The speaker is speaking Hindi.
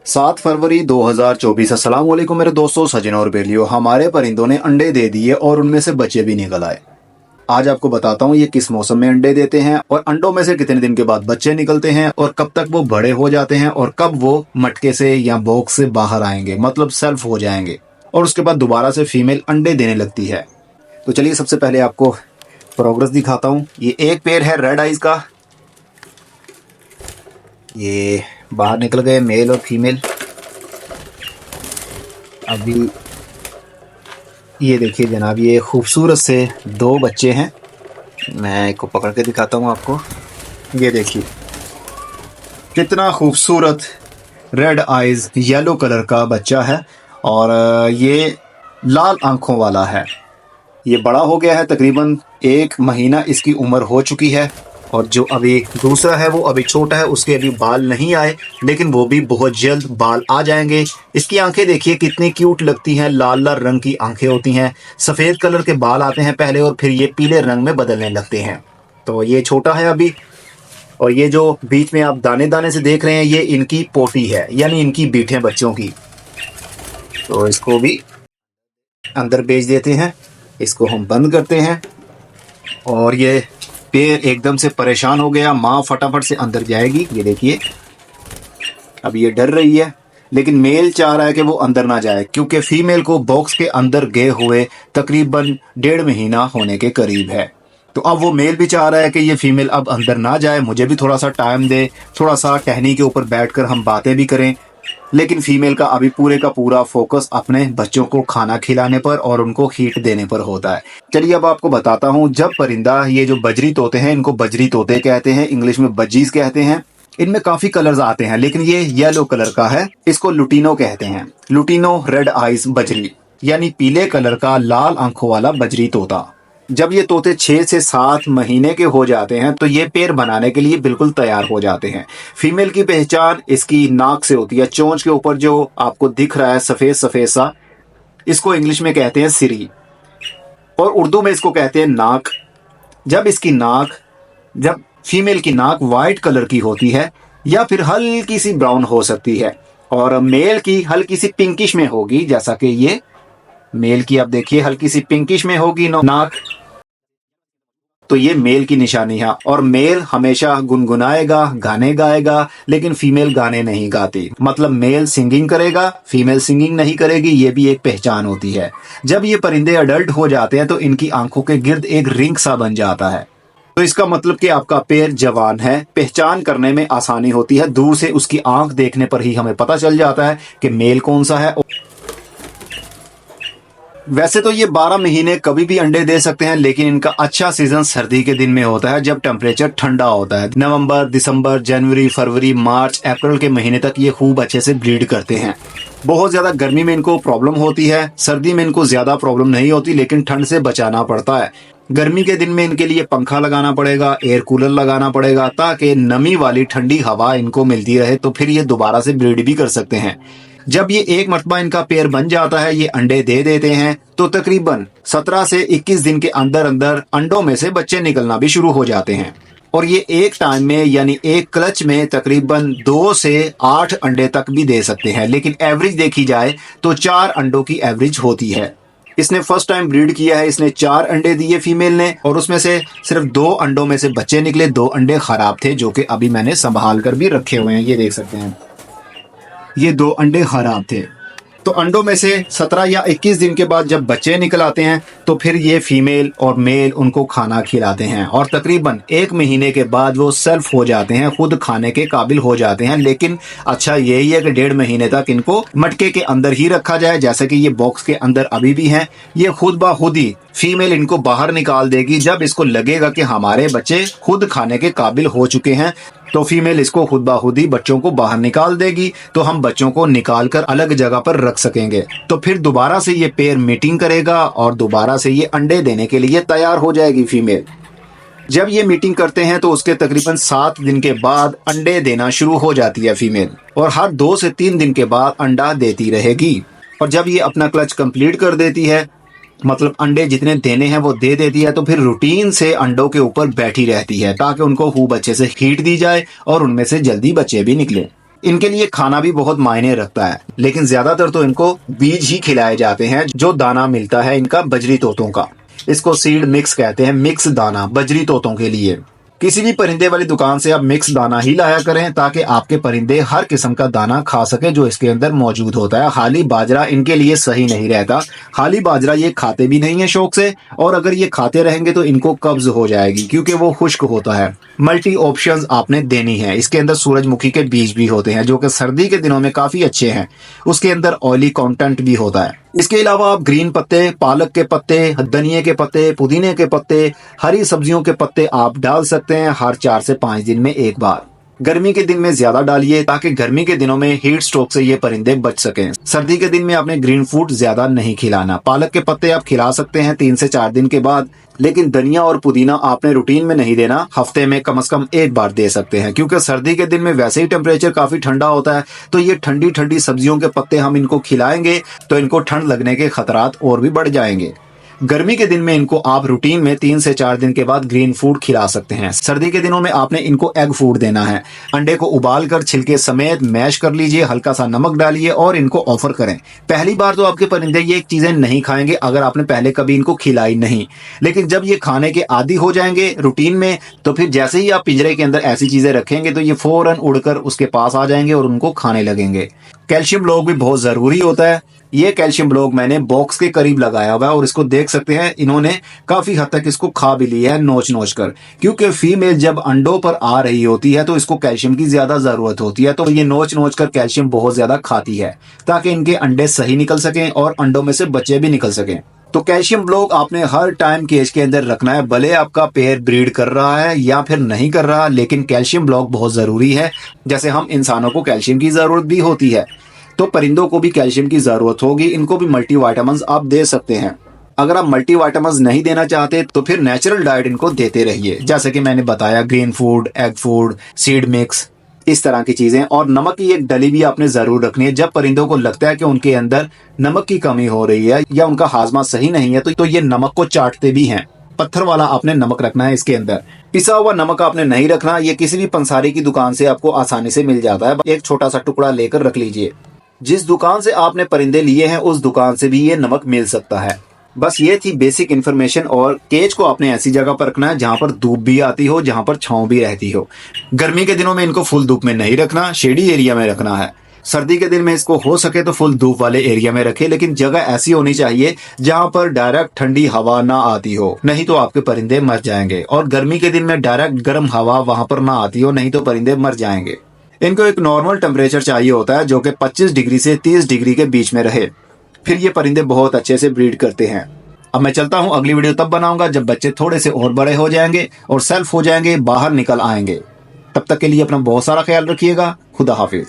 7 फरवरी 2024। अस्सलाम वालेकुम मेरे दोस्तों, सजन और बेलियो। हमारे परिंदों ने अंडे दे दिए और उनमें से बच्चे भी निकल आए। आज आपको बताता हूँ ये किस मौसम में अंडे देते हैं और अंडों में से कितने दिन के बाद बच्चे निकलते हैं और कब तक वो बड़े हो जाते हैं और कब वो मटके से या बॉक्स से बाहर आएंगे, मतलब सेल्फ हो जाएंगे और उसके बाद दोबारा से फीमेल अंडे देने लगती है। तो चलिए सबसे पहले आपको प्रोग्रेस दिखाता हूँ। ये एक पेयर है रेड आइज का, ये बाहर निकल गए मेल और फीमेल। अभी ये देखिए जनाब, ये खूबसूरत से दो बच्चे हैं। मैं इसको पकड़ के दिखाता हूँ आपको। ये देखिए कितना खूबसूरत रेड आइज येलो कलर का बच्चा है और ये लाल आंखों वाला है। ये बड़ा हो गया है, तकरीबन 1 महीना इसकी उम्र हो चुकी है। और जो अभी दूसरा है वो अभी छोटा है, उसके अभी बाल नहीं आए, लेकिन वो भी बहुत जल्द बाल आ जाएंगे। इसकी आंखें देखिए कितनी क्यूट लगती हैं, लाल लाल रंग की आंखें होती हैं। सफ़ेद कलर के बाल आते हैं पहले और फिर ये पीले रंग में बदलने लगते हैं। तो ये छोटा है अभी। और ये जो बीच में आप दाने दाने से देख रहे हैं, ये इनकी पोटी है, यानी इनकी बीटें बच्चों की। तो इसको भी अंदर भेज देते हैं, इसको हम बंद करते हैं। और ये पेड़ एकदम से परेशान हो गया, माँ फटाफट से अंदर जाएगी। ये देखिए अब ये डर रही है, लेकिन मेल चाह रहा है कि वो अंदर ना जाए, क्योंकि फीमेल को बॉक्स के अंदर गए हुए तकरीबन 1.5 महीना होने के करीब है। तो अब वो मेल भी चाह रहा है कि ये फीमेल अब अंदर ना जाए, मुझे भी थोड़ा सा टाइम दे, थोड़ा सा टहनी के ऊपर बैठकर हम बातें भी करें। लेकिन फीमेल का अभी पूरे का पूरा फोकस अपने बच्चों को खाना खिलाने पर और उनको हीट देने पर होता है। चलिए अब आपको बताता हूँ, जब परिंदा, ये जो बजरी तोते हैं, इनको बजरी तोते कहते हैं, इंग्लिश में बजीज कहते हैं। इनमें काफी कलर्स आते हैं, लेकिन ये येलो कलर का है, इसको लुटिनो कहते हैं। लुटिनो रेड आइज बजरी, यानी पीले कलर का लाल आंखों वाला बजरी तोता। जब ये तोते 6 से 7 महीने के हो जाते हैं तो ये पेड़ बनाने के लिए बिल्कुल तैयार हो जाते हैं। फीमेल की पहचान इसकी नाक से होती है। चोंच के ऊपर जो आपको दिख रहा है सफेद सफेद सा, इसको इंग्लिश में कहते हैं सिरी और उर्दू में इसको कहते हैं नाक। जब फीमेल की नाक वाइट कलर की होती है या फिर हल्की सी ब्राउन हो सकती है और मेल की हल्की सी पिंकिश में होगी, जैसा कि ये मेल की आप देखिए हल्की सी पिंकिश में होगी नाक। तो ये मेल की निशानी है। और मेल हमेशा गुनगुनाएगा, गाने गाएगा, लेकिन फीमेल गाने नहीं गाती। मतलब मेल सिंगिंग करेगा, फीमेल सिंगिंग नहीं करेगी। ये भी एक पहचान होती है। जब ये परिंदे अडल्ट हो जाते हैं तो इनकी आंखों के गिर्द एक रिंग सा बन जाता है। तो इसका मतलब कि आपका पेड़ जवान है। पहचान करने में आसानी होती है, दूर से उसकी आंख देखने पर ही हमें पता चल जाता है कि मेल कौन सा है। वैसे तो ये 12 महीने कभी भी अंडे दे सकते हैं, लेकिन इनका अच्छा सीजन सर्दी के दिन में होता है, जब टेम्परेचर ठंडा होता है। नवंबर, दिसंबर, जनवरी, फरवरी, मार्च, अप्रैल के महीने तक ये खूब अच्छे से ब्रीड करते हैं। बहुत ज्यादा गर्मी में इनको प्रॉब्लम होती है, सर्दी में इनको ज्यादा प्रॉब्लम नहीं होती, लेकिन ठंड से बचाना पड़ता है। गर्मी के दिन में इनके लिए पंखा लगाना पड़ेगा, एयर कूलर लगाना पड़ेगा, ताकि नमी वाली ठंडी हवा इनको मिलती रहे। तो फिर ये दोबारा से ब्रीड भी कर सकते हैं। जब ये एक मरतबा इनका पेयर बन जाता है, ये अंडे दे देते हैं, तो तकरीबन 17 से 21 दिन के अंदर अंदर अंडों में से बच्चे निकलना भी शुरू हो जाते हैं। और ये एक टाइम में, यानी एक क्लच में तकरीबन 2 से 8 अंडे तक भी दे सकते हैं। लेकिन एवरेज देखी जाए तो 4 अंडों की एवरेज होती है। इसने फर्स्ट टाइम ब्रीड किया है, इसने 4 अंडे दिए फीमेल ने, और उसमें से सिर्फ 2 अंडों में से बच्चे निकले। 2 अंडे खराब थे, जो कि अभी मैंने संभाल कर भी रखे हुए हैं। ये देख सकते हैं, ये 2 अंडे खराब थे। तो अंडों में से 17 या 21 दिन के बाद जब बच्चे निकल आते हैं तो फिर ये फीमेल और मेल उनको खाना खिलाते हैं और तकरीबन 1 महीने के बाद वो सेल्फ हो जाते हैं, खुद खाने के काबिल हो जाते हैं। लेकिन अच्छा यही है कि 1.5 महीने तक इनको मटके के अंदर ही रखा जाए, जैसे कि ये बॉक्स के अंदर अभी भी हैं। ये खुद ब खुद ही फीमेल इनको बाहर निकाल देगी जब इसको लगेगा कि हमारे बच्चे खुद खाने के काबिल हो चुके हैं। तो फीमेल इसको खुद ब खुद ही बच्चों को बाहर निकाल देगी, तो हम बच्चों को निकाल कर अलग जगह पर रख सकेंगे। तो फिर दोबारा से ये पेयर मीटिंग करेगा और दोबारा से ये अंडे देने के लिए तैयार हो जाएगी फीमेल। जब ये मीटिंग करते हैं तो उसके तकरीबन 7 दिन के बाद अंडे देना शुरू हो जाती है फीमेल, और हर 2 से 3 दिन के बाद अंडा देती रहेगी। और जब ये अपना क्लच कंप्लीट कर देती है, मतलब अंडे जितने देने हैं वो दे देती है, तो फिर रूटीन से अंडों के ऊपर बैठी रहती है ताकि उनको खूब अच्छे से हीट दी जाए और उनमें से जल्दी बच्चे भी निकले। इनके लिए खाना भी बहुत मायने रखता है, लेकिन ज्यादातर तो इनको बीज ही खिलाए जाते हैं जो दाना मिलता है इनका बजरी तोतों का। इसको सीड मिक्स कहते हैं, मिक्स दाना बजरी तोतों के लिए। किसी भी परिंदे वाली दुकान से आप मिक्स दाना ही लाया करें ताकि आपके परिंदे हर किस्म का दाना खा सके जो इसके अंदर मौजूद होता है। खाली बाजरा इनके लिए सही नहीं रहता, खाली बाजरा ये खाते भी नहीं है शौक से, और अगर ये खाते रहेंगे तो इनको कब्ज हो जाएगी क्योंकि वो खुश्क होता है। मल्टी ऑप्शंस आपने देनी है। इसके अंदर सूरजमुखी के बीज भी होते हैं जो कि सर्दी के दिनों में काफी अच्छे हैं, उसके अंदर ऑयली कंटेंट भी होता है। इसके अलावा आप ग्रीन पत्ते, पालक के पत्ते, धनिये के पत्ते, पुदीने के पत्ते, हरी सब्जियों के पत्ते आप डाल सकते हैं हर 4 से 5 दिन में एक बार। गर्मी के दिन में ज्यादा डालिए ताकि गर्मी के दिनों में हीट स्ट्रोक से ये परिंदे बच सकें। सर्दी के दिन में आपने ग्रीन फूड ज्यादा नहीं खिलाना। पालक के पत्ते आप खिला सकते हैं 3 से 4 दिन के बाद, लेकिन धनिया और पुदीना आपने रूटीन में नहीं देना, हफ्ते में कम से कम एक बार दे सकते हैं क्योंकि सर्दी के दिन में वैसे ही टेम्परेचर काफी ठंडा होता है। तो ये ठंडी ठंडी सब्जियों के पत्ते हम इनको खिलाएंगे तो इनको ठंड लगने के खतरात और भी बढ़ जाएंगे। गर्मी के दिन में इनको आप रूटीन में 3 से 4 दिन के बाद ग्रीन फूड खिला सकते हैं। सर्दी के दिनों में आपने इनको एग फूड देना है। अंडे को उबालकर छिलके समेत मैश कर लीजिए, हल्का सा नमक डालिए और इनको ऑफर करें। पहली बार तो आपके परिंदे ये चीजें नहीं खाएंगे अगर आपने पहले कभी इनको खिलाई नहीं, लेकिन जब ये खाने के आदी हो जाएंगे रूटीन में तो फिर जैसे ही आप पिंजरे के अंदर ऐसी चीजें रखेंगे तो ये फौरन उड़कर उसके पास आ जाएंगे और उनको खाने लगेंगे। कैल्शियम ब्लॉक भी बहुत जरूरी होता है। ये कैल्शियम ब्लॉक मैंने बॉक्स के करीब लगाया हुआ है और इसको देख सकते हैं इन्होंने काफी हद तक इसको खा भी लिया है नोच नोच कर, क्योंकि फीमेल जब अंडों पर आ रही होती है तो इसको कैल्शियम की ज्यादा जरूरत होती है, तो ये नोच नोच कर कैल्शियम बहुत ज्यादा खाती है ताकि इनके अंडे सही निकल सकें और अंडों में से बच्चे भी निकल सकें। तो कैल्शियम ब्लॉक आपने हर टाइम केज के अंदर रखना है, भले आपका पेयर ब्रीड कर रहा है या फिर नहीं कर रहा, लेकिन कैल्शियम ब्लॉक बहुत जरूरी है। जैसे हम इंसानों को कैल्शियम की जरूरत भी होती है तो परिंदों को भी कैल्शियम की जरूरत होगी, इनको भी मल्टीविटामिन्स आप दे सकते हैं। अगर आप मल्टीविटामिन्स नहीं देना चाहते तो फिर नेचुरल डाइट इनको देते रहिए, जैसे कि मैंने बताया green food, egg food, seed mix, इस तरह की चीजें। और नमक की एक डली भी आपने जरूर रखनी है। जब परिंदों को लगता है कि उनके अंदर नमक की कमी हो रही है या उनका हाजमा सही नहीं है तो ये नमक को चाटते भी हैं। पत्थर वाला आपने नमक रखना है इसके अंदर, पिसा हुआ नमक आपने नहीं रखना। ये किसी भी पंसारी की दुकान से आपको आसानी से मिल जाता है, एक छोटा सा टुकड़ा लेकर रख लीजिए। जिस दुकान से आपने परिंदे लिए हैं उस दुकान से भी ये नमक मिल सकता है। बस ये थी बेसिक इन्फॉर्मेशन। और केज को आपने ऐसी जगह पर रखना है जहां पर धूप भी आती हो, जहां पर छांव भी रहती हो। गर्मी के दिनों में इनको फुल धूप में नहीं रखना, शेडी एरिया में रखना है। सर्दी के दिन में इसको हो सके तो फुल धूप वाले एरिया में रखे, लेकिन जगह ऐसी होनी चाहिए जहां पर डायरेक्ट ठंडी हवा ना आती हो, नहीं तो आपके परिंदे मर जाएंगे। और गर्मी के दिन में डायरेक्ट गर्म हवा वहां पर ना आती हो, नहीं तो परिंदे मर जाएंगे। इनको एक नॉर्मल टेम्परेचर चाहिए होता है जो कि 25 डिग्री से 30 डिग्री के बीच में रहे, फिर ये परिंदे बहुत अच्छे से ब्रीड करते हैं। अब मैं चलता हूं, अगली वीडियो तब बनाऊंगा जब बच्चे थोड़े से और बड़े हो जाएंगे और सेल्फ हो जाएंगे, बाहर निकल आएंगे। तब तक के लिए अपना बहुत सारा ख्याल रखिएगा। खुदा हाफिज।